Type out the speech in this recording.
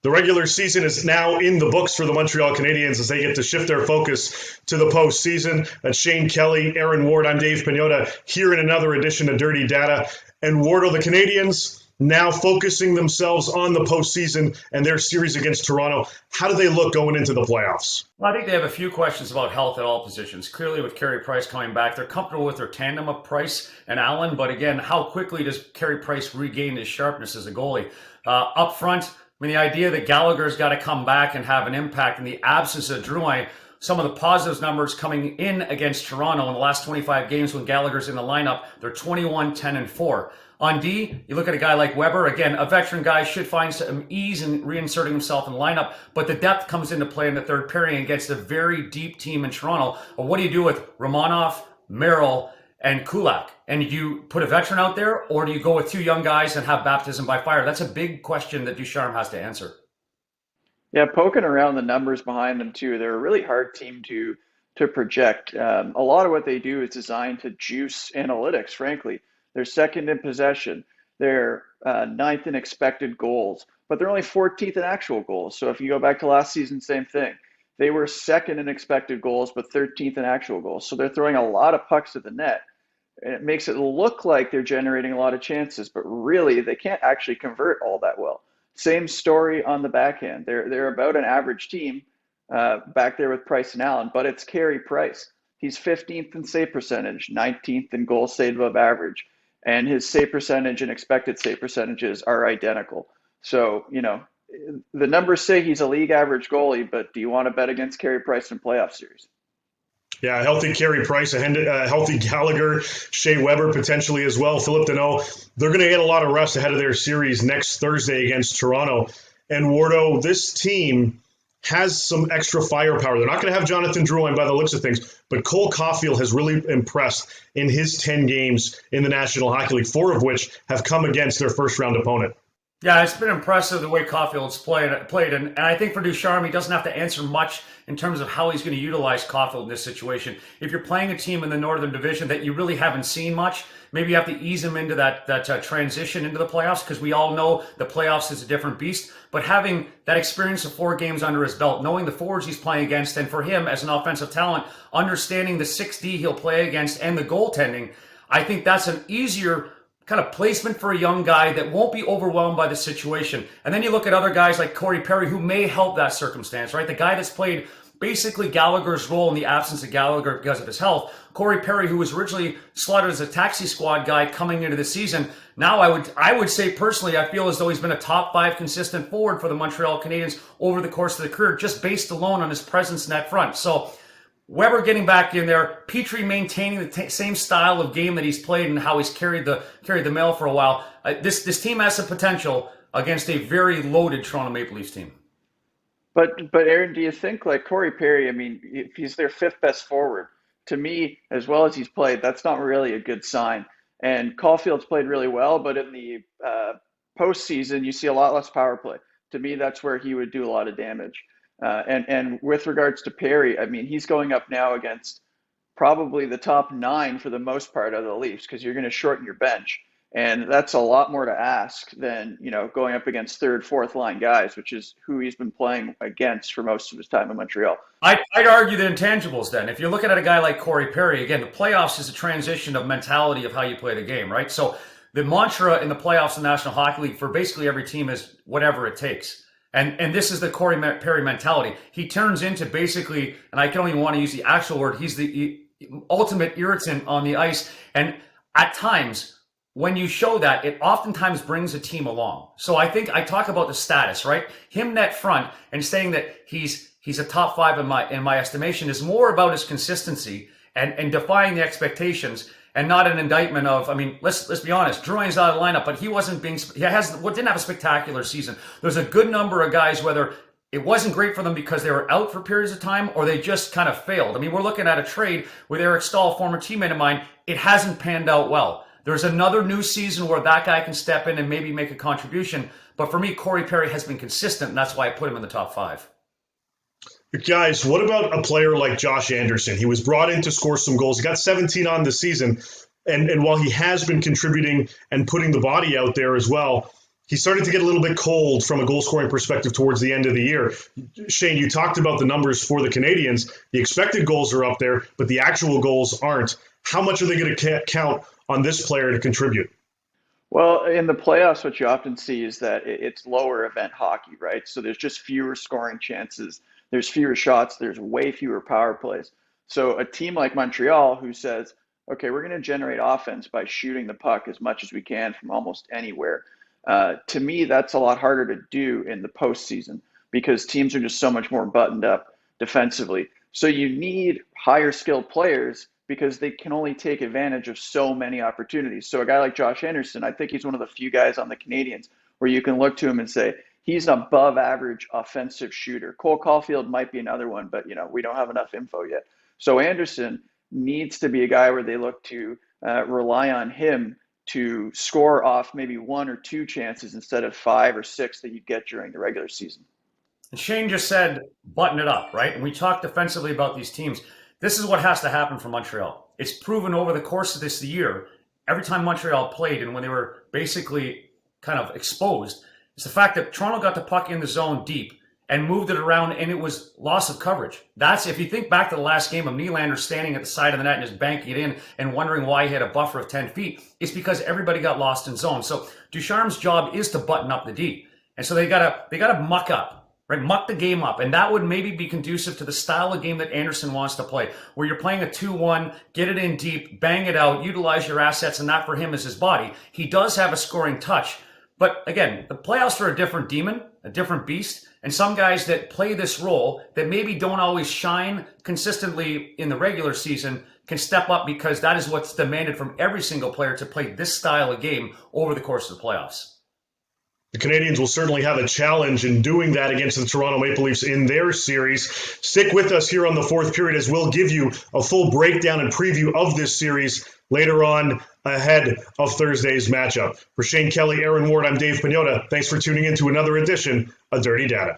The regular season is now in the books for the Montreal Canadiens as they get to shift their focus to the postseason. That's Shane Kelly, Aaron Ward. I'm Dave Pagnotta here in another edition of Dirty Data. And Wardo, the Canadiens now focusing themselves on the postseason and their series against Toronto. How do they look going into the playoffs? Well, I think they have a few questions about health at all positions. Clearly, with Carey Price coming back, they're comfortable with their tandem of Price and Allen. But again, how quickly does Carey Price regain his sharpness as a goalie? Up front, I mean, the idea that Gallagher's got to come back and have an impact in the absence of Drouin, some of the positives numbers coming in against Toronto in the last 25 games when Gallagher's in the lineup, they're 21, 10, and 4. On D, you look at a guy like Weber, again, a veteran guy should find some ease in reinserting himself in the lineup, but the depth comes into play in the third pairing against a very deep team in Toronto. Well, what do you do with Romanov, Merrill, and Kulak? And you put a veteran out there, or do you go with two young guys and have baptism by fire? That's a big question that Ducharme has to answer. Yeah, poking around the numbers behind them too, they're a really hard team to project. A lot of what they do is designed to juice analytics, frankly. They're second in possession. They're ninth in expected goals, but they're only 14th in actual goals. So if you go back to last season, same thing. They were second in expected goals, but 13th in actual goals. So they're throwing a lot of pucks at the net. And it makes it look like they're generating a lot of chances, but really they can't actually convert all that well. Same story on the backhand. They're about an average team back there with Price and Allen, but it's Carey Price. He's 15th in save percentage, 19th in goals saved above average, and his save percentage and expected save percentages are identical. So, you know, the numbers say he's a league average goalie, but do you want to bet against Carey Price in playoff series? Yeah, a healthy Carey Price, a healthy Gallagher, Shea Weber potentially as well, Philip Deneau. They're going to get a lot of rest ahead of their series next Thursday against Toronto. And Wardo, this team has some extra firepower. They're not going to have Jonathan Drouin by the looks of things, but Cole Caulfield has really impressed in his 10 games in the National Hockey League, 4 of which have come against their first-round opponent. Yeah, it's been impressive the way Caulfield's played, and I think for Ducharme, he doesn't have to answer much in terms of how he's going to utilize Caulfield in this situation. If you're playing a team in the Northern Division that you really haven't seen much, maybe you have to ease him into that transition into the playoffs, because we all know the playoffs is a different beast. But having that experience of 4 games under his belt, knowing the forwards he's playing against, and for him as an offensive talent, understanding the 6D he'll play against and the goaltending, I think that's an easier kind of placement for a young guy that won't be overwhelmed by the situation. And then you look at other guys like Corey Perry, who may help that circumstance, right? The guy that's played basically Gallagher's role in the absence of Gallagher because of his health. Corey Perry, who was originally slotted as a taxi squad guy coming into the season. Now I would say personally, I feel as though he's been a top 5 consistent forward for the Montreal Canadiens over the course of the career, just based alone on his presence in that front. So Weber getting back in there, Petrie maintaining the same style of game that he's played and how he's carried the mail for a while. This team has some potential against a very loaded Toronto Maple Leafs team. But Aaron, do you think like Corey Perry, I mean, if he's their 5th best forward, to me, as well as he's played, that's not really a good sign. And Caulfield's played really well, but in the postseason, you see a lot less power play. To me, that's where he would do a lot of damage. And with regards to Perry, I mean, he's going up now against probably the top 9 for the most part of the Leafs, because you're going to shorten your bench. And that's a lot more to ask than, you know, going up against 3rd, 4th line guys, which is who he's been playing against for most of his time in Montreal. I'd argue the intangibles then. If you're looking at a guy like Corey Perry, again, the playoffs is a transition of mentality of how you play the game, right? So the mantra in the playoffs in the National Hockey League for basically every team is whatever it takes. And this is the Corey Perry mentality. He turns into basically, and I don't even want to use the actual word, he's the ultimate irritant on the ice. And at times, when you show that, it oftentimes brings a team along. So I think I talk about the status, right? Him net front and saying that he's a top 5 in my estimation is more about his consistency and defying the expectations, and not an indictment of, I mean, let's be honest, Drouin's out of the lineup, but he didn't have a spectacular season. There's a good number of guys, whether it wasn't great for them because they were out for periods of time or they just kind of failed. I mean, we're looking at a trade with Eric Stahl, former teammate of mine. It hasn't panned out well. There's another new season where that guy can step in and maybe make a contribution. But for me, Corey Perry has been consistent, and that's why I put him in the top 5. Guys, what about a player like Josh Anderson? He was brought in to score some goals. He got 17 on the season. And while he has been contributing and putting the body out there as well, he started to get a little bit cold from a goal scoring perspective towards the end of the year. Shane, you talked about the numbers for the Canadiens. The expected goals are up there, but the actual goals aren't. How much are they going to count on this player to contribute? Well, in the playoffs, what you often see is that it's lower event hockey, right? So there's just fewer scoring chances, there's fewer shots, there's way fewer power plays. So a team like Montreal who says, okay, we're going to generate offense by shooting the puck as much as we can from almost anywhere. To me, that's a lot harder to do in the postseason because teams are just so much more buttoned up defensively. So you need higher skilled players because they can only take advantage of so many opportunities. So a guy like Josh Anderson, I think he's one of the few guys on the Canadiens where you can look to him and say, he's an above average offensive shooter. Cole Caulfield might be another one, but we don't have enough info yet. So Anderson needs to be a guy where they look to rely on him to score off maybe 1 or 2 chances instead of 5 or 6 that you get during the regular season. And Shane just said, button it up, right? And we talked defensively about these teams. This is what has to happen for Montreal. It's proven over the course of this year, every time Montreal played and when they were basically kind of exposed, it's the fact that Toronto got the puck in the zone deep and moved it around, and it was loss of coverage. That's, if you think back to the last game of Nylander standing at the side of the net and just banking it in and wondering why he had a buffer of 10 feet, it's because everybody got lost in zone. So Ducharme's job is to button up the D. And so they gotta muck up, right? Muck the game up. And that would maybe be conducive to the style of game that Anderson wants to play, where you're playing a 2-1, get it in deep, bang it out, utilize your assets, and that for him is his body. He does have a scoring touch. But again, the playoffs are a different demon, a different beast. And some guys that play this role that maybe don't always shine consistently in the regular season can step up because that is what's demanded from every single player to play this style of game over the course of the playoffs. The Canadiens will certainly have a challenge in doing that against the Toronto Maple Leafs in their series. Stick with us here on the fourth period as we'll give you a full breakdown and preview of this series later on ahead of Thursday's matchup. For Shane Kelly, Aaron Ward, I'm Dave Pagnotta. Thanks for tuning in to another edition of Dirty Data.